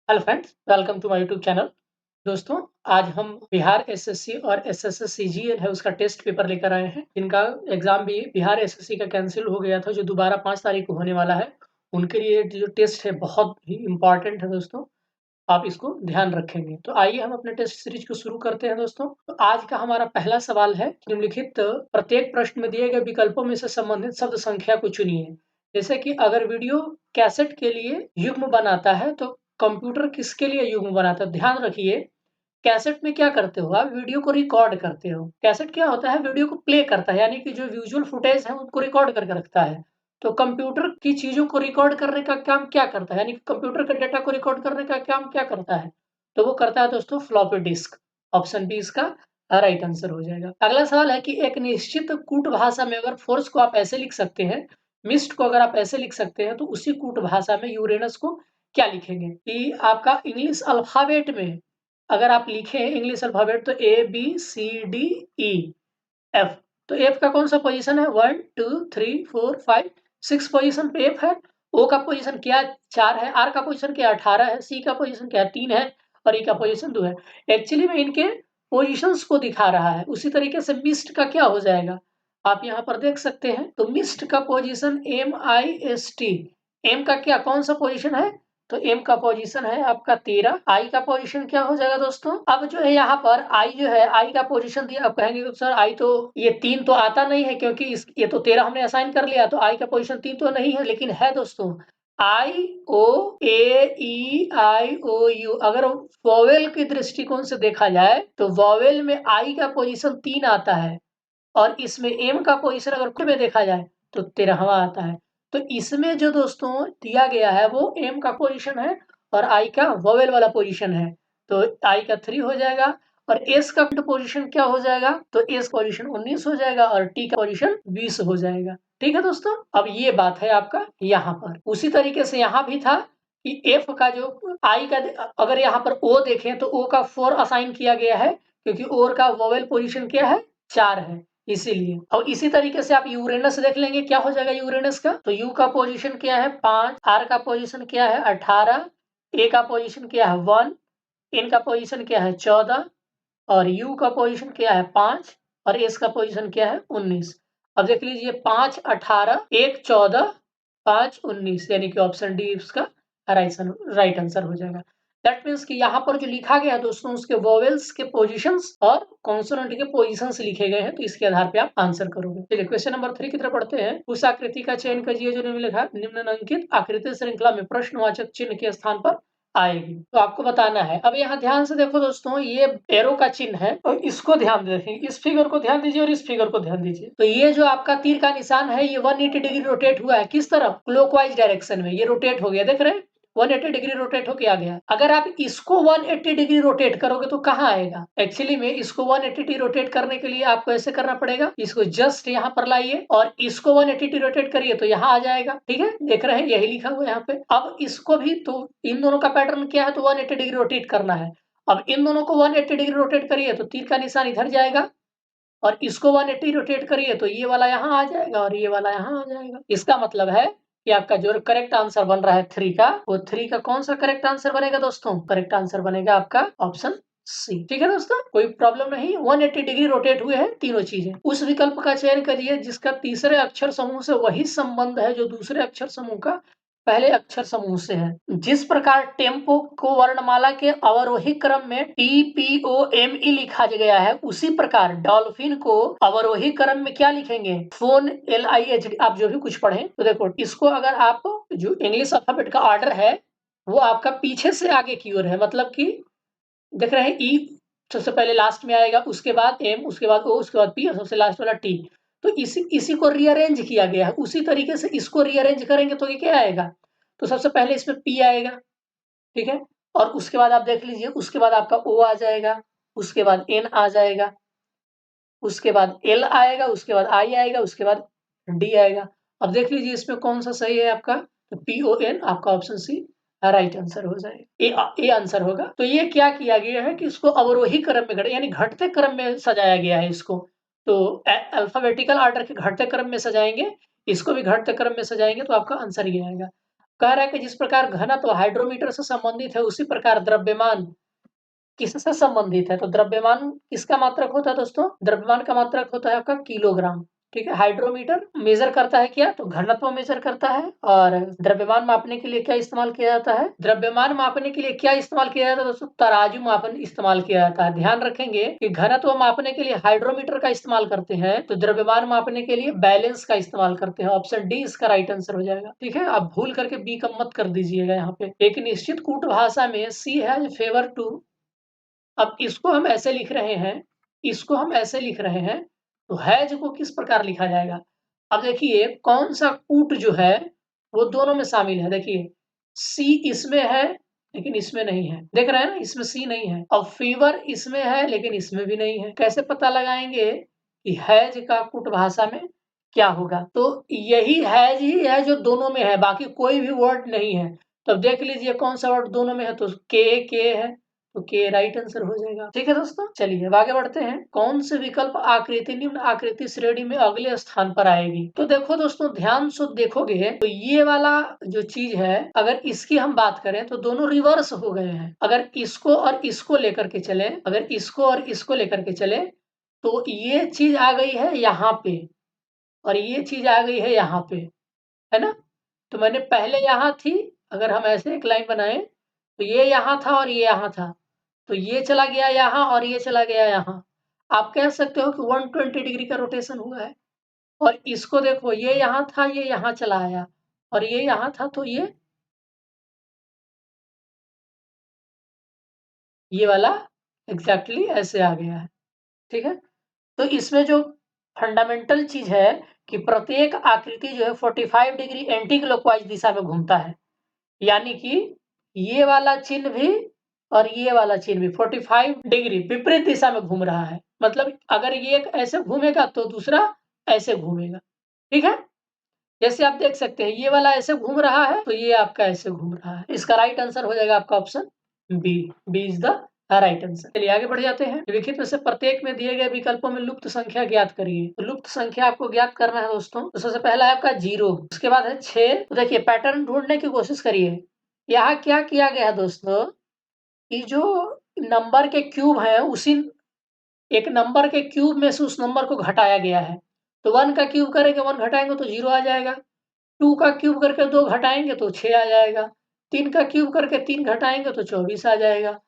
Hello friends, welcome to my YouTube channel. दोस्तों, आज हम बिहार एसएससी और एसएससी सीजीएल है उसका टेस्ट पेपर लेकर आए हैं। इनका एग्जाम भी बिहार एसएससी का कैंसिल हो गया था, जो दोबारा 5 तारीख को होने वाला है। उनके लिए जो टेस्ट है बहुत ही इम्पोर्टेंट है दोस्तों, आप इसको ध्यान रखेंगे। तो आइए हम अपने टेस्ट सीरीज को शुरू करते हैं दोस्तों। तो आज का हमारा पहला सवाल है, निम्नलिखित प्रत्येक प्रश्न में दिए गए विकल्पों में से संबंधित शब्द संख्या को चुनिए। जैसे कि अगर वीडियो कैसेट के लिए युग्म बनाता है तो कंप्यूटर किसके लिए युग्म बनाता है? ध्यान रखिए, कैसेट में क्या करते हो आप? वीडियो को रिकॉर्ड करते हो। कैसेट क्या होता है? वीडियो को प्ले करता है, यानी कि जो विजुअल फुटेज है उनको रिकॉर्ड करके रखता है। तो कंप्यूटर की चीजों को रिकॉर्ड करने का काम क्या करता है? यानी कि कंप्यूटर के डेटा को रिकॉर्ड करने का काम क्या करता है? तो वो करता है दोस्तों फ्लॉपी डिस्क। ऑप्शन बी इसका राइट आंसर हो जाएगा। अगला सवाल है कि एक निश्चित कूट भाषा में अगर फोर्स को आप ऐसे लिख सकते हैं, मिस्ट को अगर आप ऐसे लिख सकते हैं, तो उसी कूट भाषा में यूरेनस को क्या लिखेंगे? कि आपका इंग्लिश अल्फाबेट में अगर आप लिखें इंग्लिश अल्फाबेट तो A B C D E F. तो एफ का कौन सा पोजीशन है? 1 2 3 4 5 6 पोजीशन पे एफ है। ओ का पोजीशन क्या? 4 है। आर का पोजीशन क्या? 18 है। सी का पोजीशन क्या? 3 है। और ई का पोजीशन 2 है। एक्चुअली में इनके पोजीशंस को दिखा रहा है। उसी तरीके से मिस्ट का क्या हो जाएगा, आप यहाँ पर देख सकते हैं। तो मिस्ट का पोजीशन MIST। एम का क्या कौन सा पोजीशन है? तो एम का पोजीशन है आपका 13। आई का पोजीशन क्या हो जाएगा दोस्तों? अब जो है यहाँ पर आई जो है, आई का पोजीशन दिया। आप कहेंगे तो सर आई तो ये 3 तो आता नहीं है, क्योंकि ये तो 13 हमने असाइन कर लिया, तो आई का पोजीशन 3 तो नहीं है, लेकिन है दोस्तों। आई ओ ए ई आई ओ यू। अगर वॉवेल के दृष्टिकोण से देखा जाए तो वॉवेल में आई का पोजीशन 3 आता है, और इसमें एम का पोजीशन अगर खुद में देखा जाए तो 13वां आता है। तो इसमें जो दोस्तों दिया गया है वो एम का पोजीशन है और आई का वोवेल वाला पोजीशन है। तो आई का 3 हो जाएगा, और एस का पोजीशन क्या हो जाएगा? तो एस पोजीशन 19 हो जाएगा और टी का पोजीशन 20 हो जाएगा। ठीक है दोस्तों, अब ये बात है आपका यहाँ पर। उसी तरीके से यहाँ भी था कि एफ का जो आई का, अगर यहाँ पर ओ देखें तो ओ का 4 असाइन किया गया है, क्योंकि ओर का वोवेल पोजीशन क्या है? 4 है, इसीलिए। और इसी तरीके से आप यूरेनस देख लेंगे, क्या हो जाएगा यूरेनस का? तो यू का पोजीशन क्या है? 5। आर का पोजीशन क्या है? 18। ए का पोजीशन क्या है? 1। एन का पोजीशन क्या है? 14। और यू का पोजीशन क्या है? 5। और एस का पोजीशन क्या है? 19। अब देख लीजिए, 5 18 1 14 5 19, यानी कि ऑप्शन डी इसका राइट आंसर हो जाएगा। दैट मीन्स कि यहाँ पर जो लिखा गया है दोस्तों, उसके वोवेल्स के पोजीशंस और कॉन्सोनेंट के पोजीशंस लिखे गए हैं, तो इसके आधार पे आप आंसर करोगे। चलिए क्वेश्चन नंबर 3 की तरफ पढ़ते हैं। उस आकृति का चयन कीजिए जो निम्नलिखित आकृति श्रृंखला में प्रश्नवाचक चिन्ह के स्थान पर आएगी। तो आपको बताना है। अब यहाँ ध्यान से देखो दोस्तों, ये एरो का चिन्ह है और इसको ध्यान देखें, इस फिगर को ध्यान दीजिए और इस फिगर को ध्यान दीजिए। तो ये जो आपका तीर का निशान है, ये 180 डिग्री रोटेट हुआ है। किस तरफ? क्लॉकवाइज डायरेक्शन में ये रोटेट हो गया, देख रहे हैं? 180 डिग्री रोटेट होके आ गया। अगर आप इसको 180 डिग्री रोटेट करोगे तो कहाँ आएगा? एक्चुअली में इसको 180 डिग्री रोटेट करने के लिए आपको ऐसे करना पड़ेगा, इसको जस्ट यहाँ पर लाइए और इसको 180 डिग्री रोटेट करिए तो यहाँ आ जाएगा। ठीक है, देख रहे हैं यही लिखा हुआ है यहाँ पे। अब इसको भी, तो इन दोनों का पैटर्न क्या है? तो 180 डिग्री रोटेट करना है। अब इन दोनों को 180 डिग्री रोटेट करिए तो तीर का निशान इधर जाएगा, और इसको 180 रोटेट करिए तो ये वाला यहाँ आ जाएगा और ये वाला यहाँ आ जाएगा। इसका मतलब है कि आपका जो करेक्ट आंसर बन रहा है 3 का, वो 3 का कौन सा करेक्ट आंसर बनेगा दोस्तों? करेक्ट आंसर बनेगा आपका ऑप्शन सी। ठीक है दोस्तों, कोई प्रॉब्लम नहीं। 180 डिग्री रोटेट हुए हैं तीनों चीजें। उस विकल्प का चयन करिए जिसका तीसरे अक्षर समूह से वही संबंध है जो दूसरे अक्षर समूह का पहले अक्षर समूह से है। जिस प्रकार टेम्पो को वर्णमाला के अवरोही क्रम में TPOME लिखा गया है, उसी प्रकार डॉल्फिन को अवरोही क्रम में क्या लिखेंगे? Phone LIHD। आप जो भी कुछ पढ़े तो देखो, इसको अगर आप, जो इंग्लिश अल्फाबेट का ऑर्डर है वो आपका पीछे से आगे की ओर है, मतलब कि देख रहे हैं ई सबसे पहले लास्ट में आएगा, उसके बाद एम, उसके बाद ओ, उसके बाद पी और सबसे लास्ट वाला टी। तो इसी को रीअरेंज किया गया है। उसी तरीके से इसको रीअरेंज करेंगे तो ये क्या आएगा? तो सबसे पहले इसमें पी आएगा, ठीक है, और उसके बाद आप देख लीजिए, उसके बाद आपका ओ आ जाएगा, उसके बाद एन आ जाएगा, उसके बाद एल आएगा, उसके बाद आई आएगा, उसके बाद डी आएगा। अब देख लीजिए इसमें कौन सा सही है आपका? तो PON आपका ऑप्शन सी राइट आंसर हो जाएगा, ए आंसर होगा। तो ये क्या किया गया है कि इसको अवरोही क्रम में यानी घटते क्रम में सजाया गया है इसको। तो अल्फाबेटिकल ऑर्डर के घटते क्रम में सजाएंगे, इसको भी घटते क्रम में सजाएंगे तो आपका आंसर ये आएगा। कह रहा है कि जिस प्रकार घनत्व हाइड्रोमीटर से संबंधित है, उसी प्रकार द्रव्यमान किससे संबंधित है? तो द्रव्यमान किसका मात्रक होता है दोस्तों? द्रव्यमान का मात्रक होता है आपका किलोग्राम। ठीक है, हाइड्रोमीटर मेजर करता है क्या? तो घनत्व मेजर करता है। और द्रव्यमान मापने के लिए क्या इस्तेमाल किया जाता है? द्रव्यमान मापने के लिए क्या इस्तेमाल किया जाता है दोस्तों? तराजू मापन इस्तेमाल किया जाता है। ध्यान रखेंगे कि घनत्व मापने के लिए हाइड्रोमीटर का इस्तेमाल करते हैं, तो द्रव्यमान मापने के लिए बैलेंस का इस्तेमाल करते हैं। ऑप्शन डी इसका राइट आंसर हो जाएगा। ठीक है, आप भूल करके बी कम मत कर दीजिएगा यहाँ पे। एक निश्चित कूट भाषा में सी हैज फेवर टू, अब इसको हम ऐसे लिख रहे हैं, इसको हम ऐसे लिख रहे हैं, तो हैज को किस प्रकार लिखा जाएगा? अब देखिए कौन सा कूट जो है वो दोनों में शामिल है। देखिए सी इसमें है लेकिन इसमें नहीं है, देख रहे हैं ना, इसमें सी नहीं है। और फीवर इसमें है लेकिन इसमें भी नहीं है। कैसे पता लगाएंगे कि हैज का कूट भाषा में क्या होगा? तो यही हैज ही है जो दोनों में है, बाकी कोई भी वर्ड नहीं है। तो देख लीजिए कौन सा वर्ड दोनों में है, तो के है, तो के राइट आंसर हो जाएगा। ठीक है दोस्तों, चलिए अब आगे बढ़ते हैं। कौन से विकल्प आकृति निम्न आकृति श्रेणी में अगले स्थान पर आएगी? तो देखो दोस्तों, ध्यान से देखोगे तो ये वाला जो चीज है, अगर इसकी हम बात करें तो दोनों रिवर्स हो गए हैं। अगर इसको और इसको लेकर के चले, अगर इसको और इसको लेकर के चले, तो ये चीज आ गई है यहाँ पे और ये चीज आ गई है यहाँ पे, है ना? तो मैंने पहले यहाँ थी, अगर हम ऐसे एक लाइन बनाए तो ये यहाँ था और ये यहाँ था, तो ये चला गया यहाँ और ये चला गया यहाँ। आप कह सकते हो कि 120 डिग्री का रोटेशन हुआ है। और इसको देखो, ये यहाँ था, ये यहाँ चला आया, और ये यहाँ था, तो ये वाला एग्जैक्टली ऐसे आ गया है। ठीक है, तो इसमें जो फंडामेंटल चीज है कि प्रत्येक आकृति जो है 45 डिग्री एंटी क्लॉकवाइज दिशा में घूमता है, यानी कि ये वाला चिन्ह भी और ये वाला चिन्ह भी 45 डिग्री विपरीत दिशा में घूम रहा है। मतलब अगर ये एक ऐसे घूमेगा तो दूसरा ऐसे घूमेगा। ठीक है, जैसे आप देख सकते हैं ये वाला ऐसे घूम रहा है तो ये आपका ऐसे घूम रहा है। इसका राइट आंसर हो जाएगा आपका option B. B is the right answer. चलिए आगे बढ़ जाते हैं। लिखित में से प्रत्येक में दिए गए विकल्पों में लुप्त संख्या ज्ञात करिए। तो लुप्त संख्या आपको ज्ञात करना है दोस्तों। तो सबसे पहला है आपका 0, उसके बाद है 6। तो देखिए पैटर्न ढूंढने की कोशिश करिए। यहाँ क्या किया गया है दोस्तों कि जो नंबर के क्यूब है उसी एक नंबर के क्यूब में से उस नंबर को घटाया गया है। तो 1 का क्यूब करेंगे 1 घटाएंगे तो 0 आ जाएगा। 2 का क्यूब करके 2 घटाएंगे तो 6 आ जाएगा। 3 का क्यूब करके 3 घटाएंगे तो 24 आ जाएगा।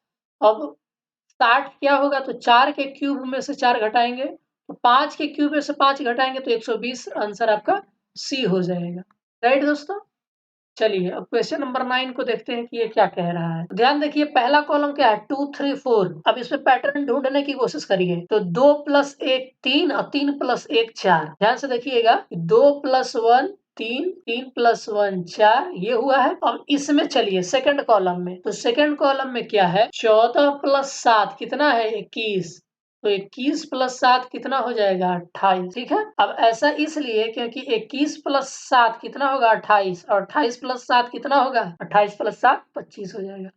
अब 60 क्या होगा? तो 4 के क्यूब में से 4 घटाएंगे तो 5 के क्यूब में से 5 घटाएंगे तो 120। आंसर आपका सी हो जाएगा। राइट दोस्तों, चलिए अब क्वेश्चन नंबर 9 को देखते हैं कि ये क्या कह रहा है। ध्यान देखिए पहला कॉलम क्या है 2 3 4। अब इसमें पैटर्न ढूंढने की कोशिश करिए। तो 2 + 1 3 और 3 + 1 4। ध्यान से देखिएगा 2 + 1 3, 3 + 1 4 ये हुआ है। अब इसमें चलिए सेकंड कॉलम में, तो सेकंड कॉलम में क्या है 14 + 7 कितना है 21। तो 21 + 7 कितना हो जाएगा 28। ठीक है, अब ऐसा इसलिए क्योंकि 21 + 7 कितना होगा 28 और 28 + 7 कितना होगा 28 + 7 25 हो जाएगा।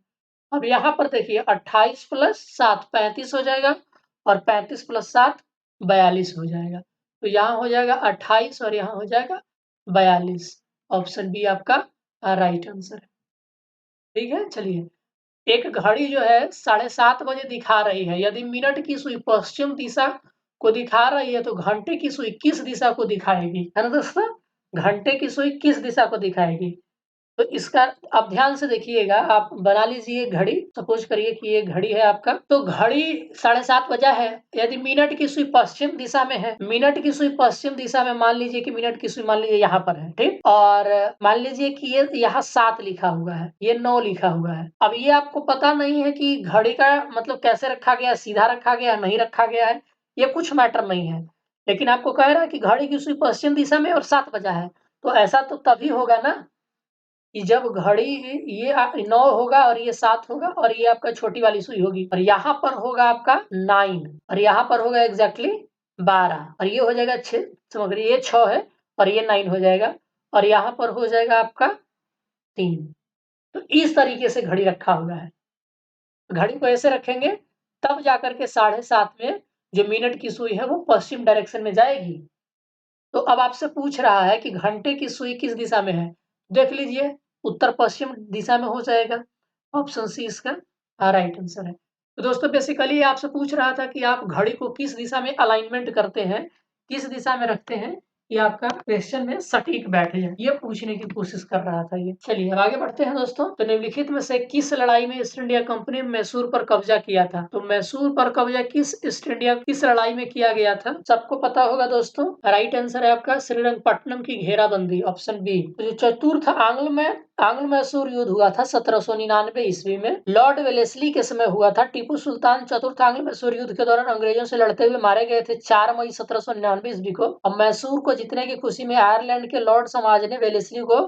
अब यहाँ पर देखिए 28 + 7 35 हो जाएगा और 35 + 7 42 हो जाएगा। तो यहाँ हो जाएगा 28 और यहाँ हो जाएगा 42। ऑप्शन बी आपका राइट आंसर है। ठीक है, चलिए एक घड़ी जो है 7:30 बजे दिखा रही है। यदि मिनट की सुई पश्चिम दिशा को दिखा रही है तो घंटे की सुई किस दिशा को दिखाएगी? है ना दोस्तों, घंटे की सुई किस दिशा को दिखाएगी? तो इसका आप ध्यान से देखिएगा, आप बना लीजिए घड़ी। सपोज करिए कि ये घड़ी है आपका, तो घड़ी 7:30 बजा है। यदि मिनट की सुई पश्चिम दिशा में है, मिनट की सुई पश्चिम दिशा में, मान लीजिए कि मिनट की सुई मान लीजिए यहाँ पर है, ठीक, और मान लीजिए कि ये यहाँ 7 लिखा हुआ है, ये 9 लिखा हुआ है। अब ये आपको पता नहीं है कि घड़ी का मतलब कैसे रखा गया, सीधा रखा गया, नहीं रखा गया है, ये कुछ मैटर नहीं है। लेकिन आपको कह रहा है कि घड़ी की सुई पश्चिम दिशा में और 7 बजा है, तो ऐसा तो तभी होगा ना कि जब घड़ी ये 9 होगा और ये 7 होगा और ये आपका छोटी वाली सुई होगी और यहाँ पर होगा आपका 9 और यहाँ पर होगा एग्जैक्टली 12 और ये हो जाएगा 6। समझ रही, ये 6 है और ये 9 हो जाएगा और यहाँ पर हो जाएगा आपका 3। तो इस तरीके से घड़ी रखा हुआ है। घड़ी को ऐसे रखेंगे तब जाकर के 7:30 में जो मिनट की सुई है वो पश्चिम डायरेक्शन में जाएगी। तो अब आपसे पूछ रहा है कि घंटे की सुई किस दिशा में है। देख लीजिए उत्तर पश्चिम दिशा में हो जाएगा। ऑप्शन सी इसका राइट आंसर है। तो दोस्तों बेसिकली आपसे पूछ रहा था कि आप घड़ी को किस दिशा में अलाइनमेंट करते हैं, किस दिशा में रखते हैं कि आपका क्वेश्चन में सटीक बैठ जाए, ये पूछने की कोशिश कर रहा था ये। चलिए अब आगे बढ़ते हैं दोस्तों। तो निम्नलिखित में से किस लड़ाई में ईस्ट इंडिया कंपनी ने मैसूर पर कब्जा किया था? तो मैसूर पर कब्जा किस लड़ाई में किया गया था? सबको पता होगा दोस्तों। राइट आंसर है आपका श्रीरंगपट्टनम की घेराबंदी, ऑप्शन बी। तो जो चतुर्थ आंग्ल मैसूर युद्ध हुआ था 1799 ईस्वी में, लॉर्ड वेलेस्ली के समय हुआ था। टीपू सुल्तान चतुर्थ आंग्ल मैसूर युद्ध के दौरान अंग्रेजों से लड़ते हुए मारे गए थे 4 मई 1799 ईस्वी को। अब मैसूर को जीतने की खुशी में आयरलैंड के लॉर्ड समाज ने वेलेस्ली को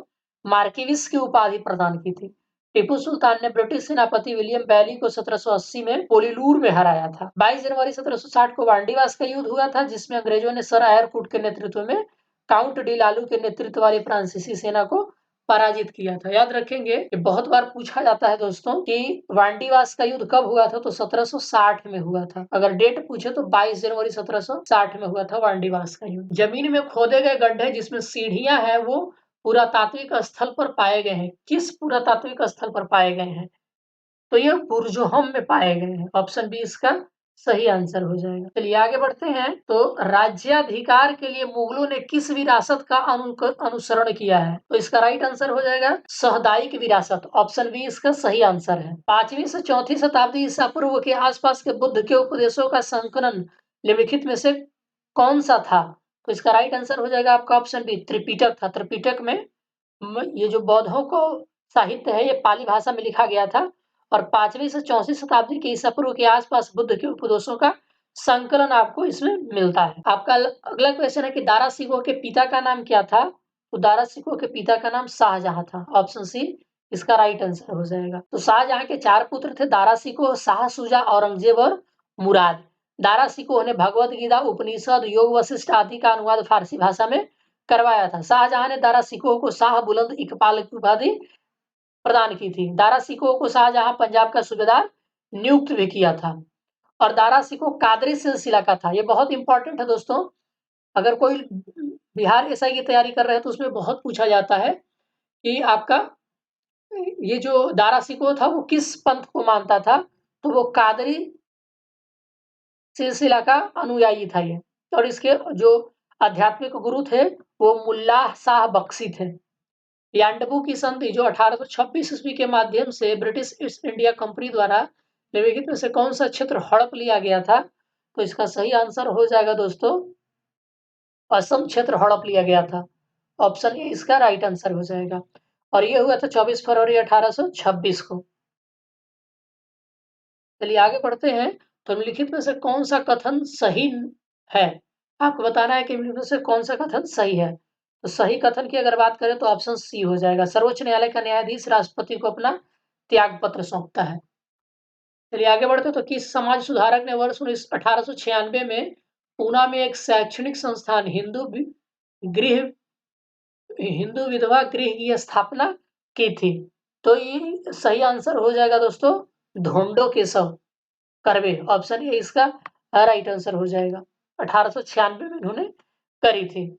मार्किविस की उपाधि प्रदान की थी। टीपू सुल्तान ने ब्रिटिश सेनापति विलियम बैली को 1780 में पोलीलूर में हराया था। 22 जनवरी 1760 को वांडीवास का युद्ध हुआ था, जिसमें अंग्रेजों ने सर एयरकूट के नेतृत्व में काउंट डी लालू के नेतृत्व वाली फ्रांसीसी सेना को पराजित किया था। याद रखेंगे कि बहुत बार पूछा जाता है दोस्तों कि वांडीवास का युद्ध कब हुआ था, तो 1760 में हुआ था। अगर डेट पूछे तो 22 जनवरी 1760 में हुआ था वांडीवास का युद्ध। जमीन में खोदे गए गड्ढे जिसमें सीढ़ियां हैं वो पुरातात्विक स्थल पर पाए गए हैं। किस पुरातात्विक स्थल पर पाए गए हैं? तो ये बुर्जोहम में पाए गए हैं। ऑप्शन बी इसका सही आंसर हो जाएगा। चलिए आगे बढ़ते हैं। तो राज्याधिकार के लिए मुगलों ने किस विरासत का अनुसरण किया है? तो इसका राइट आंसर हो जाएगा सामुदायिक विरासत, ऑप्शन बी इसका सही आंसर है। 5वीं से 4वीं शताब्दी ईसा पूर्व के आसपास के बुद्ध के उपदेशों का संकलन निम्नलिखित में से कौन सा था? तो इसका राइट आंसर हो जाएगा आपका ऑप्शन बी त्रिपिटक था। त्रिपिटक में ये जो बौद्धों को साहित्य है ये पाली भाषा में लिखा गया था और 5वीं से 34वीं शताब्दी के ईसा पूर्व के आसपास बुद्ध के उपदेशों का संकलन आपको इसमें मिलता है। आपका अगला क्वेश्चन है कि दारा सिकोह के पिता का नाम क्या था? तो दारा सिकोह के पिता का नाम शाहजहां था, ऑप्शन सी इसका राइट आंसर हो जाएगा। तो शाहजहां के 4 पुत्र थे, दारा सिकोह, शाह शुजा, औरंगजेब और मुराद। दारा सिकोह ने भगवत गीता, उपनिषद, योग वशिष्ठ आदि का अनुवाद फारसी भाषा में करवाया था। शाहजहां ने दारा सिकोह को शाह बुलंद इकबाल की उपाधि प्रदान की थी। दारा सिकोह को शाहजहां पंजाब का सूबेदार नियुक्त भी किया था और दारा सिकोह कादरी सिलसिला का था। ये बहुत इंपॉर्टेंट है दोस्तों। अगर कोई बिहार एसआई की तैयारी कर रहे हैं तो उसमें बहुत पूछा जाता है कि आपका ये जो दारा सिकोह था वो किस पंथ को मानता था? तो वो कादरी सिलसिला का अनुयायी था ये। और इसके जो आध्यात्मिक गुरु थे वो मुल्ला शाह बख्शी थे। यान्डबू की संधि जो 1826 ईस्वी के माध्यम से ब्रिटिश ईस्ट इंडिया कंपनी द्वारा निम्नलिखित में से कौन सा क्षेत्र हड़प लिया गया था? तो इसका सही आंसर हो जाएगा दोस्तों असम क्षेत्र हड़प लिया गया था। ऑप्शन ए इसका राइट आंसर हो जाएगा और ये हुआ था 24 फरवरी 1826 को। चलिए आगे बढ़ते हैं। तो निम्नलिखित में से कौन सा कथन सही है? आपको बताना है कि इनमें से कौन सा कथन सही है। तो सही कथन की अगर बात करें तो ऑप्शन सी हो जाएगा। सर्वोच्च न्यायालय का न्यायाधीश राष्ट्रपति को अपना त्याग पत्र सौंपता है। चलिए आगे बढ़ते तो किस समाज सुधारक ने वर्ष 1896 में पूना में एक शैक्षणिक संस्थान हिंदू विधवा गृह की स्थापना की थी? तो ये सही आंसर हो जाएगा दोस्तों धोंडो केशव कर्वे, ऑप्शन ए इसका राइट आंसर हो जाएगा। 1896 में इन्होंने करी थी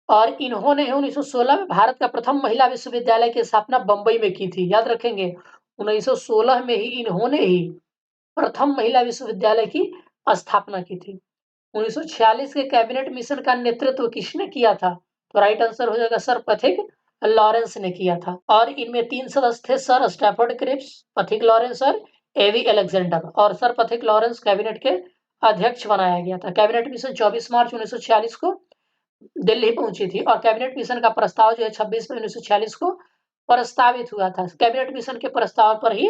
और इन्होंने 1916 में भारत का प्रथम महिला विश्वविद्यालय की स्थापना बंबई में की थी। याद रखेंगे 1916 में ही इन्होंने ही प्रथम महिला विश्वविद्यालय की स्थापना की थी। 1946 के कैबिनेट मिशन का नेतृत्व किसने किया था? तो राइट आंसर हो जाएगा सर पथिक लॉरेंस ने किया था और इनमें 3 सदस्य थे, सर स्टैफर्ड क्रिप्स, पथिक लॉरेंस और एवी अलेक्जेंडर। और सर पथिक लॉरेंस कैबिनेट के अध्यक्ष बनाया गया था। कैबिनेट मिशन 24 मार्च 1946 को दिल्ली पहुंची थी और कैबिनेट मिशन का प्रस्ताव जो है 26 मई 1946 को प्रस्तावित हुआ था। कैबिनेट मिशन के प्रस्ताव पर ही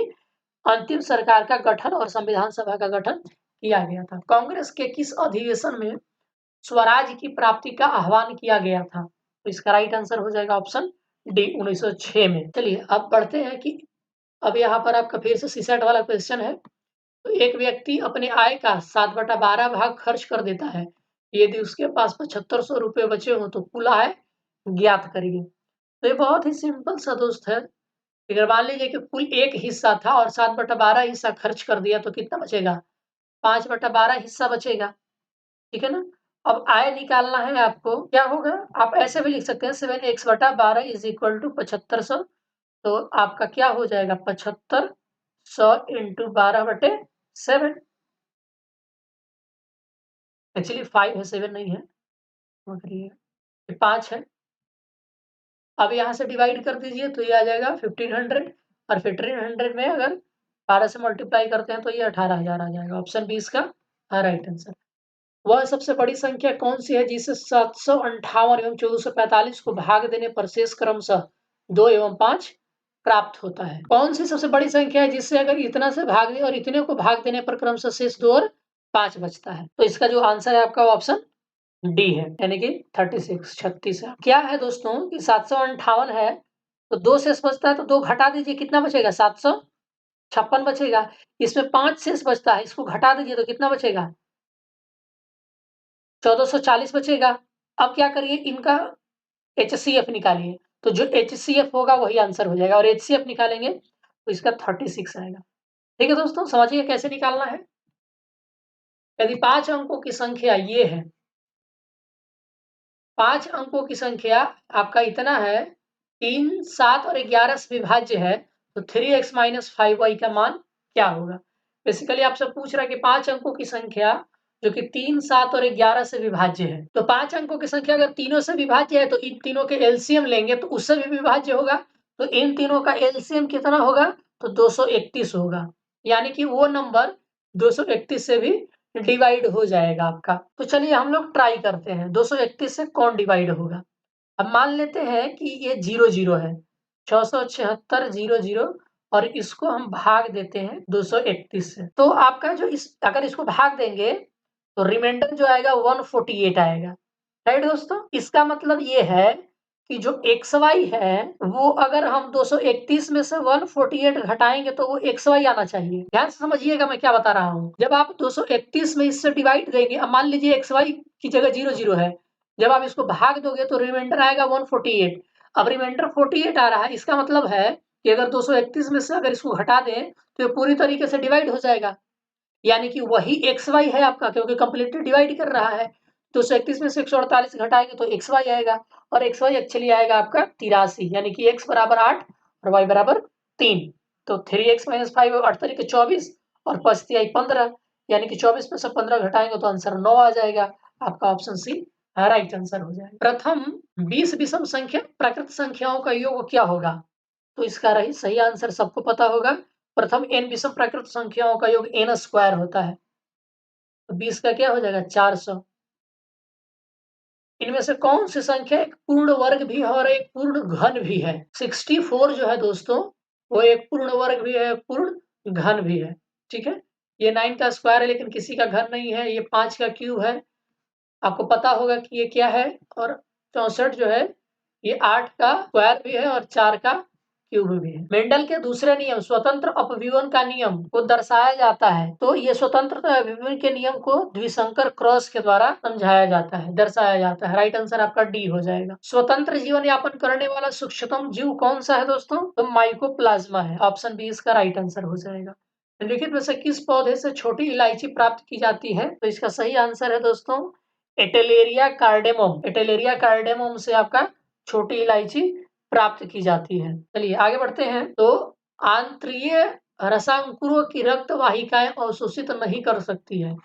अंतिम सरकार का गठन और संविधान सभा का गठन किया गया था। कांग्रेस के किस अधिवेशन में स्वराज की प्राप्ति का आह्वान किया गया था? तो इसका राइट आंसर हो जाएगा ऑप्शन डी 1906 में। चलिए अब बढ़ते हैं कि अब यहाँ पर आपका फिर से सीसेट वाला क्वेश्चन है। तो एक व्यक्ति अपने आय का 7/12 भाग खर्च कर देता है। यदि उसके पास 7500 रुपये बचे हो तो कुल आय ज्ञात करिए। तो ये बहुत ही सिंपल सा दोस्त है। अगर मान लीजिए कि कुल एक हिस्सा था और 7/12 हिस्सा खर्च कर दिया तो कितना बचेगा? 5/12 हिस्सा बचेगा, ठीक है ना? अब आय निकालना है आपको, क्या होगा? आप ऐसे भी लिख सकते हैं 7x/12 इज इक्वल टू 7500। तो आपका क्या हो जाएगा? 7500 इंटू 12/7। एक्चुअली 5 है, 7 नहीं है, ये 5 है। अब यहाँ से डिवाइड कर दीजिए तो ये आ जाएगा 1500, और 1500 में अगर 12 से मल्टीप्लाई करते हैं तो ये 18,000 आ जाएगा। ऑप्शन बी इसका राइट आंसर। वह सबसे बड़ी संख्या कौन सी है जिसे 758 एवं 1445 को भाग देने पर शेष क्रमशः 2 एवं 5 प्राप्त होता है? कौन सी सबसे बड़ी संख्या है जिससे अगर इतना से भाग दे और इतने को भाग देने पर क्रमशः शेष 2 और 5 बचता है? तो इसका जो आंसर है आपका ऑप्शन डी है, यानी कि 36 है। क्या है दोस्तों कि 758 है तो 2 शेष बचता है, तो 2 घटा दीजिए, कितना बचेगा? 756 बचेगा। इसमें 5 शेष बचता है, इसको घटा दीजिए तो कितना बचेगा? 1440 बचेगा। अब क्या करिए, इनका एचसीएफ निकालिए, तो जो एचसीएफ होगा वही आंसर हो जाएगा, और एचसीएफ निकालेंगे तो इसका 36 आएगा। ठीक है दोस्तों, समझिए कैसे निकालना है। यदि 5 अंकों की संख्या ये है, 5 अंकों की संख्या आपका इतना है, 3, 7 और 11 से विभाज्य है, तो 3x - 5y का मान क्या होगा? बेसिकली आपसे पूछ रहा है कि 5 अंकों की संख्या जो कि 3, 7 और 11 से विभाज्य है। तो 5 अंकों की संख्या अगर तीनों से विभाज्य है तो इन तीनों के एलसीएम लेंगे तो उससे भी विभाज्य होगा। तो इन तीनों का एलसीएम कितना होगा? तो 231 होगा। यानी कि वो नंबर 231 से भी डिवाइड हो जाएगा आपका। तो चलिए हम लोग ट्राई करते हैं, 231 से कौन डिवाइड होगा? अब मान लेते हैं कि ये 0 है, 676 0 और इसको हम भाग देते हैं 231 से। तो आपका जो अगर इसको भाग देंगे तो रिमाइंडर जो आएगा 148 आएगा। राइट दोस्तों? इसका मतलब ये है कि जो xy है वो अगर हम 231 में से 148 घटाएंगे तो वो xy आना चाहिए। ध्यान से समझिएगा मैं क्या बता रहा हूँ। जब आप 231 में इससे डिवाइड देंगे, अब मान लीजिए xy की जगह 0 है, जब आप इसको भाग दोगे तो रिमाइंडर आएगा 148। अब रिमाइंडर 48 आ रहा है, इसका मतलब है कि अगर 231 में से अगर इसको घटा दें तो ये पूरी तरीके से डिवाइड हो जाएगा, यानी कि वही xy है आपका, क्योंकि कंप्लीटली डिवाइड कर रहा है। 231 में से 148 घटाएंगे तो xy आएगा, और xy एक्चुअली आएगा आपका 83, यानी कि x बराबर 8 और y बराबर 3। तो 3x - 5 8 तरीके 24 और 5 तिहाई 15, यानी कि 24 में से 15 घटाएंगे तो आंसर 9 आ जाएगा। आपका ऑप्शन सी राइट आंसर हो जाएगा। प्रथम 20 विषम संख्या प्राकृत संख्याओं का योग क्या होगा? तो इसका सही आंसर सबको पता होगा। प्रथम n विषम प्राकृत संख्याओं का योग n स्क्वायर होता है, तो 20 का क्या हो जाएगा? 400। इनमें से कौन सी संख्या एक पूर्ण वर्ग भी है और एक पूर्ण घन भी है? 64 जो है दोस्तों, वो एक पूर्ण वर्ग भी है, पूर्ण घन भी है। ठीक है, ये 9 का स्क्वायर है लेकिन किसी का घन नहीं है। ये 5 का क्यूब है, आपको पता होगा कि ये क्या है। और 64 जो है ये 8 का स्क्वायर भी है और 4 का क्यूब भी है। मेंडल के दूसरे नियम स्वतंत्र अपव्यवन का नियम को दर्शाया जाता है, तो ये स्वतंत्र अपव्यवन के नियम को द्विसंकर क्रॉस के द्वारा समझाया जाता है, दर्शाया जाता है। राइट आंसर आपका डी हो जाएगा। स्वतंत्र जीवन यापन करने वाला सूक्ष्मतम जीव कौन सा है दोस्तों? तो माइकोप्लाज्मा है। ऑप्शन बी इसका राइट आंसर हो जाएगा। निम्नलिखित में से किस पौधे से छोटी इलायची प्राप्त की जाती है? तो इसका सही आंसर है दोस्तों एटेलेरिया कार्डेमम। एटेलेरिया कार्डेमम से आपका छोटी इलायची प्राप्त की जाती है। चलिए आगे बढ़ते हैं। तो आंत्रीय रसांकुरों की रक्त वाहिकाएं अवशोषित नहीं कर सकती है।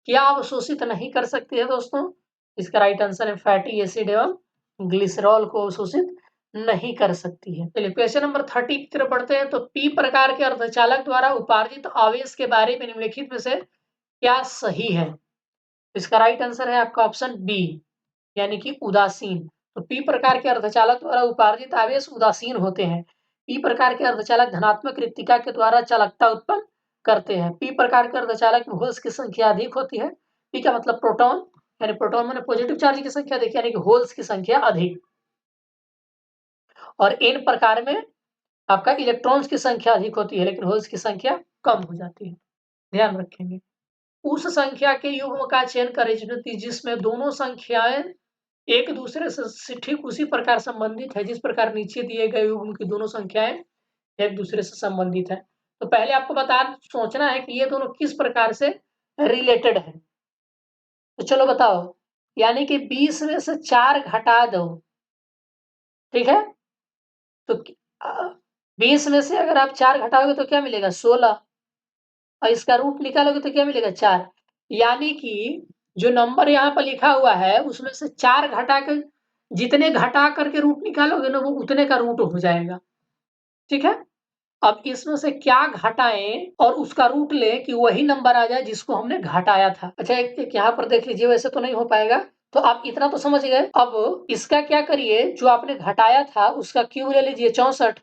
क्या अवशोषित नहीं कर सकती है दोस्तों? इसका राइट आंसर है फैटी एसिड एवं ग्लिसरॉल को अवशोषित नहीं कर सकती है। चलिए क्वेश्चन नंबर 30 की तरफ बढ़ते हैं। तो पी प्रकार के अर्धचालक द्वारा उपार्जित आवेश के बारे में निम्नलिखित में से क्या सही है? इसका राइट आंसर है आपका ऑप्शन बी, यानी कि उदासीन। तो पी प्रकार के अर्धचालक द्वारा उपार्जित आवेश उदासीन होते हैं। पी प्रकार के अर्धचालक धनात्मक रिक्तिका के द्वारा चालकता उत्पन्न करते हैं। पी प्रकार के अर्धचालक में होल्स की संख्या अधिक होती है। पी का मतलब प्रोटॉन, यानी प्रोटॉन माने पॉजिटिव चार्ज की संख्या अधिक, यानी कि होल्स की संख्या अधिक। और एन प्रकार में आपका इलेक्ट्रॉन्स की संख्या अधिक होती है लेकिन होल्स की संख्या कम हो जाती है। ध्यान रखेंगे। उस संख्या के युग्म का चयन करें जिसमें दोनों संख्याएं एक दूसरे से ठीक उसी प्रकार संबंधित है जिस प्रकार नीचे दिए गए युग्म की दोनों संख्याएं एक दूसरे से संबंधित है। तो पहले आपको सोचना है कि ये दोनों किस प्रकार से रिलेटेड है। तो चलो बताओ, यानी कि 20 में से 4 घटा दो, ठीक है? तो 20 में से अगर आप 4 घटाओगे तो क्या मिलेगा? 16 और इसका रूट निकालोगे तो क्या मिलेगा? 4। यानी कि जो नंबर यहाँ पर लिखा हुआ है उसमें से 4 घटा के जितने घटा करके रूट निकालोगे ना वो उतने का रूट हो जाएगा, ठीक है? अब इसमें से क्या घटाएं और उसका रूट लें कि वही नंबर आ जाए जिसको हमने घटाया था। अच्छा, एक यहाँ पर देख लीजिए, वैसे तो नहीं हो पाएगा, तो आप इतना तो समझ गए। अब इसका क्या करिए, जो आपने घटाया था उसका क्यूब ले लीजिए 64,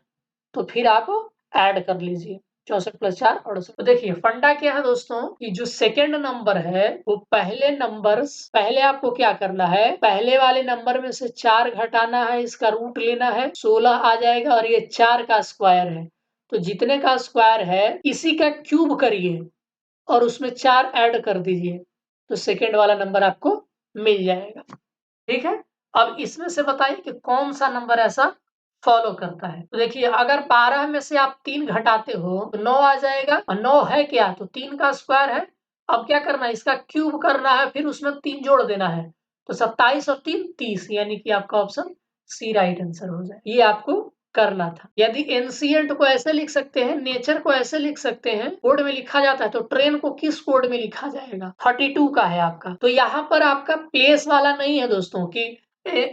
तो फिर आप ऐड कर लीजिए 64 प्लस 4 68। तो देखिए फंडा क्या है दोस्तों, कि जो सेकेंड नंबर है वो पहले आपको क्या करना है, पहले वाले नंबर में से 4 घटाना है, इसका रूट लेना है, 16 आ जाएगा और ये 4 का स्क्वायर है, तो जितने का स्क्वायर है इसी का क्यूब करिए और उसमें 4 ऐड कर दीजिए, तो सेकेंड वाला नंबर आपको मिल जाएगा, ठीक है? अब इसमें से बताइए कि कौन सा नंबर ऐसा फॉलो करता है। तो देखिए अगर 12 में से आप 3 घटाते हो तो 9 आ जाएगा, और 9 है क्या? तो 3 का स्क्वायर है। अब क्या करना है, इसका क्यूब करना है, फिर उसमें 3 जोड़ देना है, तो 27 और 3 30, यानी कि आपका ऑप्शन सी राइट आंसर हो जाए। ये आपको करना था। यदि एंशिएंट को ऐसे लिख सकते हैं, नेचर को ऐसे लिख सकते हैं, कोड में लिखा जाता है, तो ट्रेन को किस कोड में लिखा जाएगा? 32 का है आपका। तो यहाँ पर आपका प्लेस वाला नहीं है दोस्तों, कि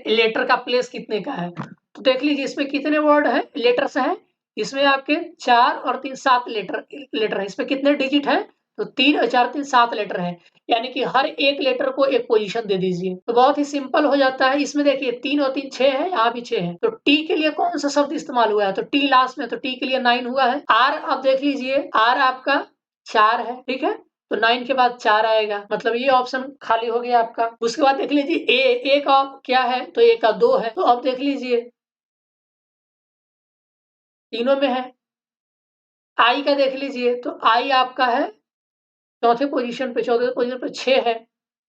लेटर का प्लेस कितने का है। तो देख लीजिए इसमें कितने वर्ड है, लेटर्स है, इसमें आपके 4 और 3 7 लेटर है। इसमें कितने डिजिट है? तो 3 और 4 3 7 लेटर है, यानी कि हर एक लेटर को एक पोजीशन दे दीजिए, तो बहुत ही सिंपल हो जाता है। इसमें देखिए 3 और 3 6 है, यहाँ भी 6 है, तो टी के लिए कौन सा शब्द इस्तेमाल हुआ है? तो टी लास्ट में, तो टी के लिए 9 हुआ है। आर आप देख लीजिए, आर आपका 4 है, ठीक है? तो 9 के बाद 4 आएगा, मतलब ये ऑप्शन खाली हो गया आपका। उसके बाद देख लीजिए ए का क्या है? तो ए का 2 है, तो अब देख लीजिए तीनों में है। आई का देख लीजिए, तो आई आपका है चौथे पोजीशन पे, 6 है,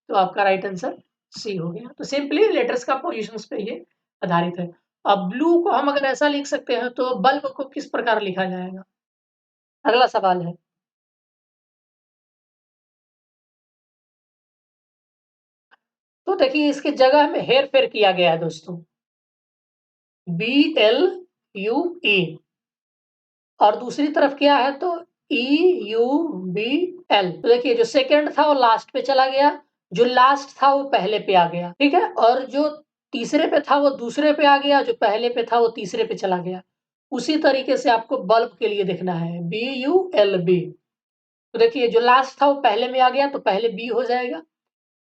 तो आपका राइट आंसर सी हो गया। तो सिंपली लेटर्स का पोजीशंस पे ये आधारित है। अब ब्लू को हम अगर ऐसा लिख सकते हैं तो बल्ब को किस प्रकार लिखा जाएगा? अगला सवाल है। तो देखिए इसके जगह में हेर फेर किया गया है दोस्तों, BLUE, और दूसरी तरफ क्या है? तो EUBL। तो देखिए जो सेकेंड था वो लास्ट पे चला गया, जो लास्ट था वो पहले पे आ गया, ठीक है? और जो तीसरे पे था वो दूसरे पे आ गया, जो पहले पे था वो तीसरे पे चला गया। उसी तरीके से आपको बल्ब के लिए देखना है, BULB। तो देखिए जो लास्ट था वो पहले में आ गया, तो पहले बी हो जाएगा,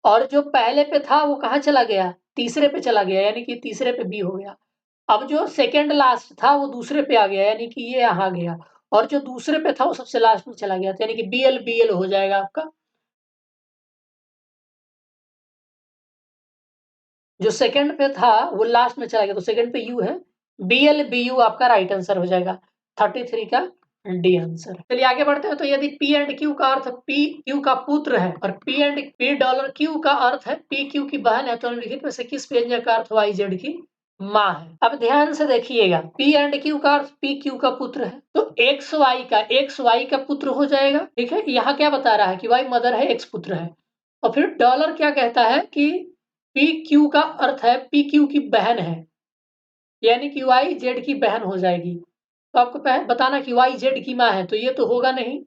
और जो पहले पे था वो कहाँ चला गया? तीसरे पे चला गया, यानी कि तीसरे पे बी हो गया। अब जो सेकंड लास्ट था वो दूसरे पे आ गया, यानी कि ये यहाँ गया, और जो दूसरे पे था वो सबसे लास्ट में चला गया, तो यानी कि BL हो जाएगा आपका। जो सेकंड पे था वो लास्ट में चला गया, तो सेकंड पे यू है, BLBU आपका राइट आंसर हो जाएगा, 33 का डी आंसर। चलिए आगे बढ़ते हैं। तो यदि P एंड Q का अर्थ P Q का पुत्र है और P and P dollar Q का अर्थ है P Q की बहन है, तो निम्नलिखित में से किस व्यंजक का अर्थ YZ की माँ है? अब ध्यान से देखिएगा, P एंड Q का अर्थ P Q का पुत्र है, तो XY का पुत्र हो जाएगा, ठीक है? यहाँ क्या बता रहा है कि Y मदर है, X पुत्र है, और फिर डॉलर क्या कहता है कि पी क्यू का अर्थ है पी क्यू की बहन है, यानी कि वाई जेड की बहन हो जाएगी। तो आपको बताना कि वाई जेड की माँ है, तो ये तो होगा नहीं।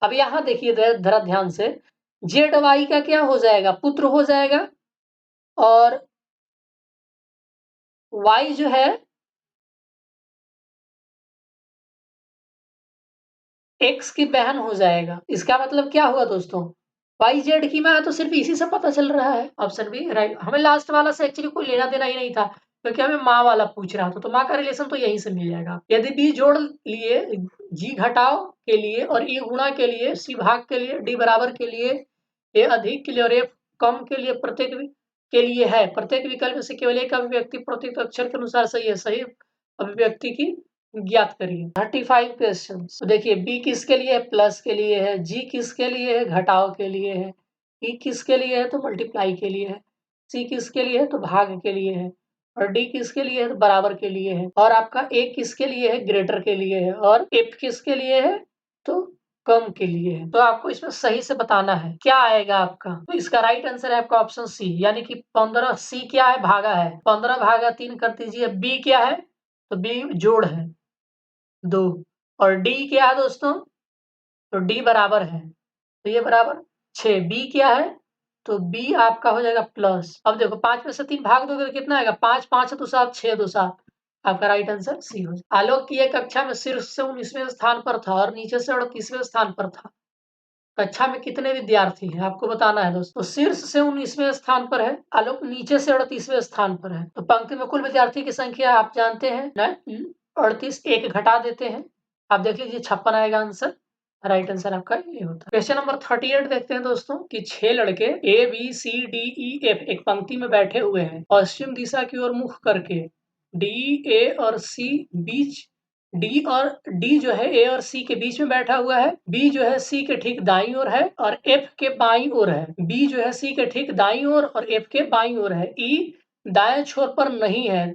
अब यहाँ देखिए जरा ध्यान से, जेड वाई का क्या हो जाएगा? पुत्र हो जाएगा, और वाई जो है एक्स की बहन हो जाएगा। इसका मतलब क्या हुआ दोस्तों? वाई जेड की माँ है, तो सिर्फ इसी से पता चल रहा है। Option B right. हमें लास्ट वाला से एक्चुअली कोई लेना देना ही नहीं था, क्योंकि हमें माँ वाला पूछ रहा था, तो माँ का रिलेशन तो यहीं से मिल जाएगा। यदि बी जोड़ लिए, जी घटाव के लिए, और ई गुणा के लिए, सी भाग के लिए, डी बराबर के लिए, ए अधिक के लिए और एफ कम के लिए, प्रत्येक के लिए है, प्रत्येक विकल्प में से केवल एक अभिव्यक्ति प्रत्येक अक्षर के अनुसार सही है, सही अभिव्यक्ति की ज्ञात करिए। 35 क्वेश्चन। तो देखिए बी किसके लिए है? प्लस के लिए है। जी किसके लिए है? घटाव के लिए है। ई किसके लिए है? तो मल्टीप्लाई के लिए है। सी किसके लिए है? तो भाग के लिए है। और डी किसके लिए है? तो बराबर के लिए है। और आपका ए किसके लिए है? ग्रेटर के लिए है। और एफ किसके लिए है? तो कम के लिए है। तो आपको इसमें सही से बताना है क्या आएगा आपका। तो इसका राइट आंसर है आपका ऑप्शन सी, यानी कि 15। सी क्या है? भागा है। 15 भागा 3 कर दीजिए। बी क्या है? तो बी जोड़ है 2। और डी क्या है दोस्तों? तो डी बराबर है, तो ये बराबर 6। बी क्या है? तो बी आपका हो जाएगा प्लस। अब देखो 5 में से 3 भाग दोगे तो कितना आएगा? 5 5 तो 7, 6 2 7। आपका राइट आंसर सी हो जाएगा। आलोक की एक कक्षा में शीर्ष से 19वें स्थान पर था और नीचे से 38वें स्थान पर था। कक्षा में कितने विद्यार्थी हैं आपको बताना है दोस्तों। शीर्ष से 19वें स्थान पर है, आलोक नीचे से 38वें स्थान पर है। तो पंक्ति में कुल विद्यार्थी की संख्या आप जानते हैं ना, 38। एक घटा देते हैं, आप देख लीजिए 56 आएगा आंसर। राइट आंसर आपका ये होता है। क्वेश्चन नंबर 38 देखते हैं दोस्तों कि 6 लड़के A B C D E F एक पंक्ति में बैठे हुए हैं पश्चिम दिशा की ओर मुख करके। डी ए और सी बीच, डी और डी जो है ए और सी के बीच में बैठा हुआ है। बी जो है सी के ठीक दाईं ओर है और एफ के बाईं ओर है। बी जो है सी के ठीक दाईं ओर और एफ के बाईं ओर है। ई दाएं छोर पर नहीं है,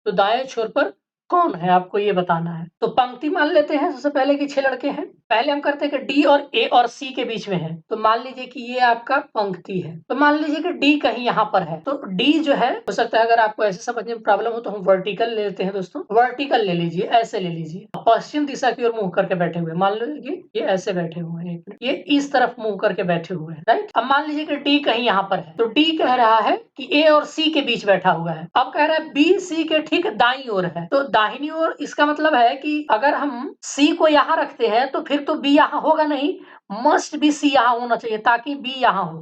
तो दाएं छोर पर कौन है आपको ये बताना है। तो पंक्ति मान लेते हैं सबसे पहले कि 6 लड़के हैं। पहले हम करते हैं कि डी और ए और सी के बीच में है, तो मान लीजिए कि ये आपका पंक्ति है। तो मान लीजिए कि डी कहीं यहाँ पर है, तो डी जो है, हो सकता है अगर आपको ऐसे समझने में प्रॉब्लम हो तो हम वर्टिकल ले लेते हैं दोस्तों। वर्टिकल ले लीजिए, ऐसे ले लीजिए। पश्चिम दिशा की ओर मुंह करके बैठे हुए, मान लीजिए ये ऐसे बैठे हुए हैं, ये इस तरफ मुंह करके बैठे हुए हैं, राइट। अब मान लीजिए कि डी कहीं यहाँ पर है, तो डी कह रहा है कि ए और सी के बीच बैठा हुआ है। अब कह रहा है बी सी के ठीक दाईं ओर है, तो दाहिनी ओर इसका मतलब है कि अगर हम सी को यहाँ रखते हैं तो फिर तो बी यहाँ होगा नहीं, मस्ट बी सी यहाँ होना चाहिए ताकि बी यहाँ हो,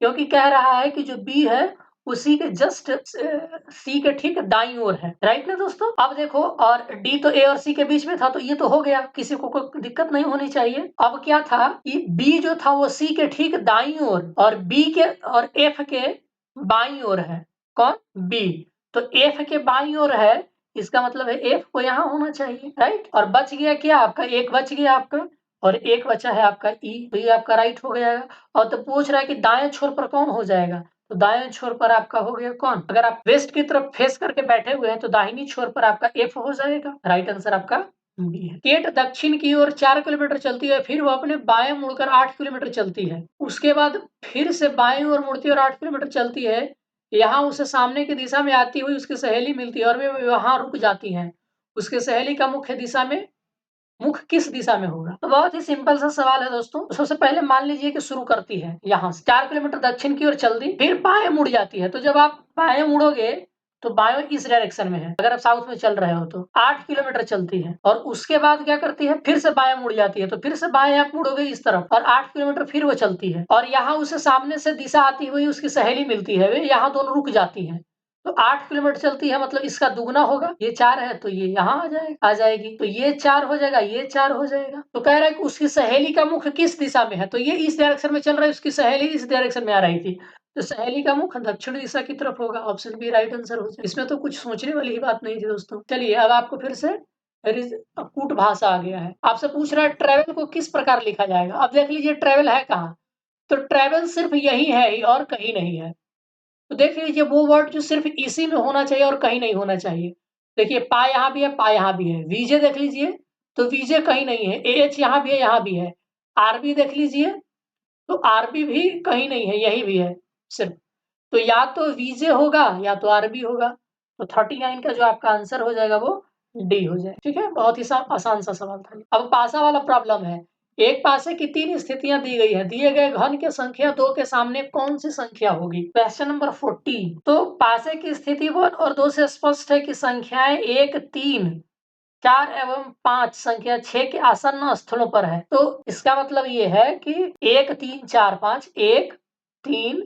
क्योंकि कह रहा है कि जो बी है उसी के जस्ट सी के ठीक दाईं ओर है, राइट ना दोस्तों। अब देखो, और डी तो ए और सी के बीच में था, तो ये तो हो गया, किसी को कोई दिक्कत नहीं होनी चाहिए। अब क्या था कि बी जो था वो सी के ठीक दाईं ओर और बी के और एफ के बाईं ओर है। कौन? बी। तो एफ के बाईं ओर है, इसका मतलब है एफ को यहाँ होना चाहिए, राइट। और बच गया क्या आपका? एक बच गया आपका, और एक बचा है आपका ई, तो ये आपका राइट हो गया। और तो पूछ रहा है कि दाएं छोर पर कौन हो जाएगा, तो दाएं छोर पर आपका हो गया कौन? अगर आप वेस्ट की तरफ फेस करके बैठे हुए हैं तो दाहिनी छोर पर आपका एफ हो जाएगा। राइट आंसर आपका बी है। केट दक्षिण की ओर 4 किलोमीटर चलती है, फिर वो अपने बाएं मुड़कर 8 किलोमीटर चलती है। उसके बाद फिर से बाएं ओर मुड़ती है और 8 किलोमीटर चलती है। यहाँ उसे सामने की दिशा में आती हुई उसकी सहेली मिलती है और वे वहां रुक जाती हैं। उसके सहेली का मुख्य दिशा में मुख किस दिशा में होगा? तो बहुत ही सिंपल सा सवाल है दोस्तों। सबसे पहले मान लीजिए कि शुरू करती है यहाँ से 4 किलोमीटर दक्षिण की ओर चल दी, फिर बाएं मुड़ जाती है। तो जब आप बाएं मुड़ोगे तो बाएं इस डायरेक्शन में है, अगर आप साउथ में चल रहे हो तो 8 किलोमीटर चलती है और उसके बाद क्या करती है, फिर से बाएं मुड़ जाती है। तो फिर से बाएं आप मुड़ोगे इस तरफ और 8 किलोमीटर फिर वो चलती है और यहाँ उसे सामने से दिशा आती हुई उसकी सहेली मिलती है, वे यहाँ दोनों रुक जाती है। तो 8 किलोमीटर चलती है, मतलब इसका दुगना होगा। ये 4 है तो ये यहाँ आ जाएगी, तो ये 4 हो जाएगा, ये 4 हो जाएगा। तो कह रहा है कि उसकी सहेली का मुख किस दिशा में है, तो ये इस डायरेक्शन में चल रहा है, उसकी सहेली इस डायरेक्शन में आ रही थी, तो सहेली का मुख दक्षिण दिशा की तरफ होगा। ऑप्शन बी राइट आंसर हो जाएगा। इसमें तो कुछ सोचने वाली ही बात नहीं थी दोस्तों। चलिए अब आपको फिर से कूट भाषा आ गया है। आपसे पूछ रहा है ट्रेवल को किस प्रकार लिखा जाएगा। अब देख लीजिए ट्रेवल है कहाँ, तो ट्रेवल सिर्फ यही है ही और कहीं नहीं है। तो देख लीजिए वो वर्ड जो सिर्फ इसी में होना चाहिए और कहीं नहीं होना चाहिए। देखिए पा यहाँ भी है, पा यहाँ भी है। वीजे देख लीजिए, तो वीजे कहीं नहीं है। एएच यहाँ भी है, यहाँ भी है। आरबी देख लीजिए, तो आरबी भी कहीं नहीं है, यही भी है सिर्फ। तो या तो वीजे होगा या तो आरबी होगा। तो 39 का जो आपका आंसर हो जाएगा वो डी हो जाए। ठीक है, बहुत ही आसान सा सवाल था। अब पासा वाला प्रॉब्लम है। एक पासे की 3 स्थितियां दी गई है, दिए गए घन की संख्या 2 के सामने कौन सी संख्या होगी। Question number 40। तो पासे की स्थिति 1 और 2 से स्पष्ट है कि संख्याएं 1 3 4 एवं 5 संख्या 6 के आसन्न स्थलों पर है। तो इसका मतलब ये है कि 1 3 4 5, 1 3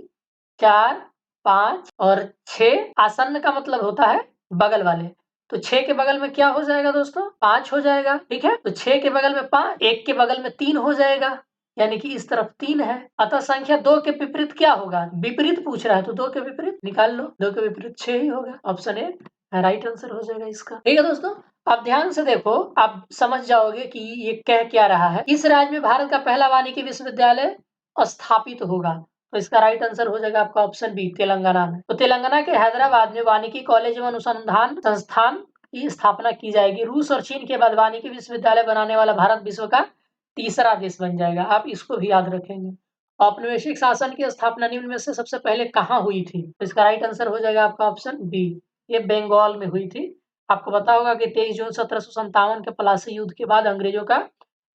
4 5 और 6 आसन्न का मतलब होता है बगल वाले। तो 6 के बगल में क्या हो जाएगा दोस्तों? 5 हो जाएगा। ठीक है, तो 6 के बगल में 5, 1 के बगल में 3 हो जाएगा, यानी कि इस तरफ 3 है। अतः संख्या 2 के विपरीत क्या होगा? विपरीत पूछ रहा है तो 2 के विपरीत निकाल लो। 2 के विपरीत 6 ही होगा। ऑप्शन ए राइट आंसर हो जाएगा इसका। ठीक है दोस्तों, आप ध्यान से देखो, आप समझ जाओगे कि ये कह क्या रहा है। इस राज्य में भारत का पहला वानिकी विश्वविद्यालय स्थापित होगा। तो इसका राइट आंसर हो जाएगा आपका ऑप्शन बी, तेलंगाना में। तो तेलंगाना के हैदराबाद में वानिकी कॉलेज एवं अनुसंधान संस्थान की स्थापना की जाएगी। रूस और चीन के बाद वानिकी विश्वविद्यालय बनाने वाला भारत विश्व का तीसरा देश बन जाएगा। आप इसको भी याद रखेंगे। औपनिवेशिक शासन की स्थापना निम्न में से सबसे पहले कहाँ हुई थी? तो इसका राइट आंसर हो जाएगा आपका ऑप्शन बी, ये बंगाल में हुई थी। आपको पता होगा कि 23 जून 1757 के प्लासी युद्ध के बाद अंग्रेजों का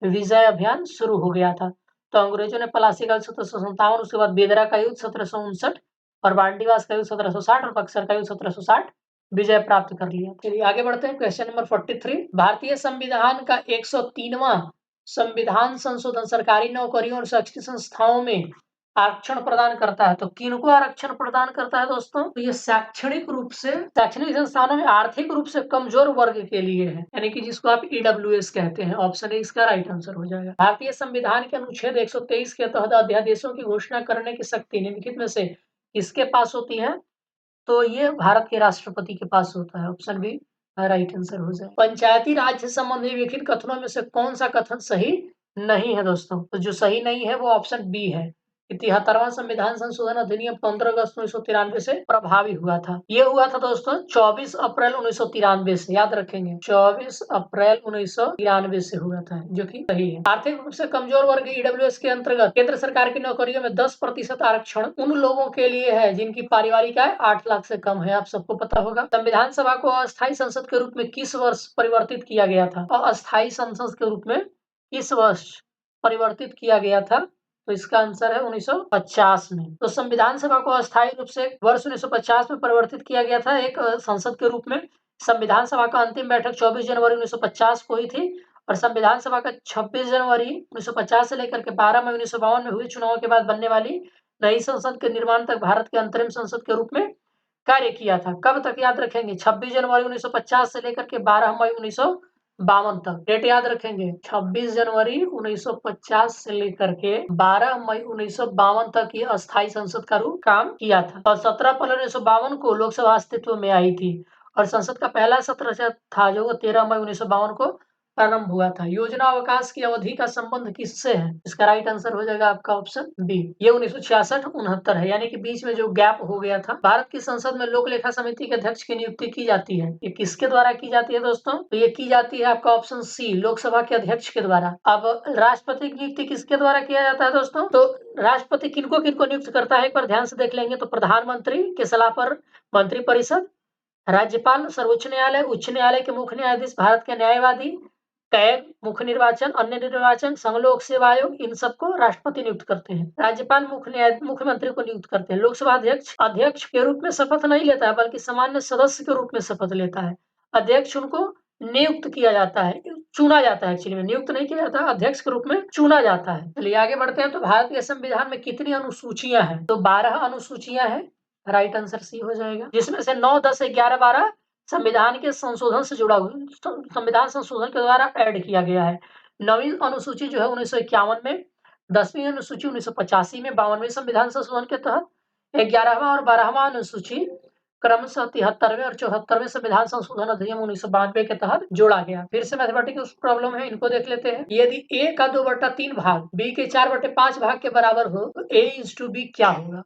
विजय अभियान शुरू हो गया था। तो अंग्रेजों ने प्लासी का युद्ध 1757, उसके बाद बेदरा का युद्ध 1759 और बांडीवास का युद्ध 1760 और बक्सर का युद्ध 1760 विजय प्राप्त कर लिया। चलिए आगे बढ़ते हैं। क्वेश्चन नंबर 43, भारतीय संविधान का 103वां संविधान संशोधन सरकारी नौकरियों और शैक्षिक संस्थाओं में आरक्षण प्रदान करता है। तो किनको आरक्षण प्रदान करता है दोस्तों? तो ये शैक्षणिक रूप से, शैक्षणिक संस्थानों में आर्थिक रूप से कमजोर वर्ग के लिए है, यानी कि जिसको आप ईडब्ल्यूएस कहते हैं। ऑप्शन ए इसका राइट आंसर हो जाएगा। भारतीय संविधान के अनुच्छेद 123 के तहत अध्यादेशों की घोषणा करने की शक्ति निम्नलिखित में से किसके पास होती है? तो ये भारत के राष्ट्रपति के पास होता है। ऑप्शन बी राइट आंसर हो जाए। पंचायती राज से संबंधित विभिन्न कथनों में से कौन सा कथन सही नहीं है दोस्तों? तो जो सही नहीं है वो ऑप्शन बी है। 73वां संविधान संशोधन अधिनियम 15 अगस्त 1993 से प्रभावी हुआ था। ये हुआ था दोस्तों 24 अप्रैल 1993 से, याद रखेंगे 24 अप्रैल 1993 से हुआ था, जो कि सही है। आर्थिक रूप से कमजोर वर्ग ईडब्ल्यूएस के अंतर्गत केंद्र सरकार की नौकरियों में 10% आरक्षण उन लोगों के लिए है जिनकी पारिवारिक आय 8 लाख से कम है। आप सबको पता होगा। संविधान सभा को अस्थायी संसद के रूप में किस वर्ष परिवर्तित किया गया था? अस्थायी संसद के रूप में किस वर्ष परिवर्तित किया गया था? तो इसका आंसर है 1950 में। तो संविधान सभा को अस्थायी रूप से वर्ष 1950 में परिवर्तित किया गया था एक संसद के रूप में। संविधान सभा का अंतिम बैठक 24 जनवरी 1950 को हुई थी और संविधान सभा का 26 जनवरी 1950 से लेकर के 12 मई 1952 में हुए चुनाव के बाद बनने वाली नई संसद के निर्माण तक भारत के अंतरिम संसद के रूप में कार्य किया था। कब तक? याद रखेंगे 26 जनवरी 1950 से लेकर के 12 मई 1952 तक। डेट याद रखेंगे 26 जनवरी 1950 से लेकर के 12 मई 1952 तक ये अस्थायी संसद का रूप काम किया था और 17 अप्रैल 1952 को लोकसभा अस्तित्व में आई थी और संसद का पहला सत्र था जो 13 मई 1952 को प्रारंभ हुआ था। योजना अवकाश की अवधि का संबंध किससे है? इसका राइट आंसर हो जाएगा आपका ऑप्शन बी, ये 1966-69 है, यानी कि बीच में जो गैप हो गया था। भारत की संसद में लोक लेखा समिति के अध्यक्ष की नियुक्ति की जाती है। ये किसके द्वारा की जाती है दोस्तों? तो ये की जाती है आपका ऑप्शन सी, लोकसभा के अध्यक्ष के द्वारा। अब राष्ट्रपति की नियुक्ति किसके द्वारा किया जाता है दोस्तों? तो राष्ट्रपति किनको किनको नियुक्त करता है एक बार ध्यान से देख लेंगे। तो प्रधानमंत्री के सलाह पर मंत्रिपरिषद, राज्यपाल, सर्वोच्च न्यायालय, उच्च न्यायालय के मुख्य न्यायाधीश, भारत के न्यायवादी, कैग, मुख्य निर्वाचन, अन्य निर्वाचन, संघ लोक सेवा आयोग, इन सबको राष्ट्रपति नियुक्त करते हैं। राज्यपाल मुख्यमंत्री को नियुक्त करते हैं। लोकसभा अध्यक्ष के रूप में शपथ नहीं लेता है बल्कि सामान्य सदस्य के रूप में शपथ लेता है। अध्यक्ष उनको नियुक्त किया जाता है, चुना जाता है। एक्चुअली में नियुक्त नहीं किया जाता, अध्यक्ष के रूप में चुना जाता है। चलिए आगे बढ़ते हैं। तो भारत के संविधान में कितनी अनुसूचियां हैं? तो 12 अनुसूचियां हैं। राइट आंसर सी हो जाएगा, जिसमें से 9, 10, 11, 12 संविधान के संशोधन से जुड़ा हुआ, संविधान संशोधन के द्वारा ऐड किया गया है। 9वीं अनुसूची जो है 1951 में, 10वीं अनुसूची 1985 में, 52वें संविधान संशोधन के तहत, 11वां और 12वां अनुसूची क्रमशः 73वें और 74वें संविधान संशोधन अधिनियम 1992 के तहत जोड़ा गया। फिर से मैथमेटिक्स प्रॉब्लम है, इनको देख लेते हैं। यदि a का 2/3 भाग b के 4/5 भाग के बराबर हो तो a is to b क्या होगा?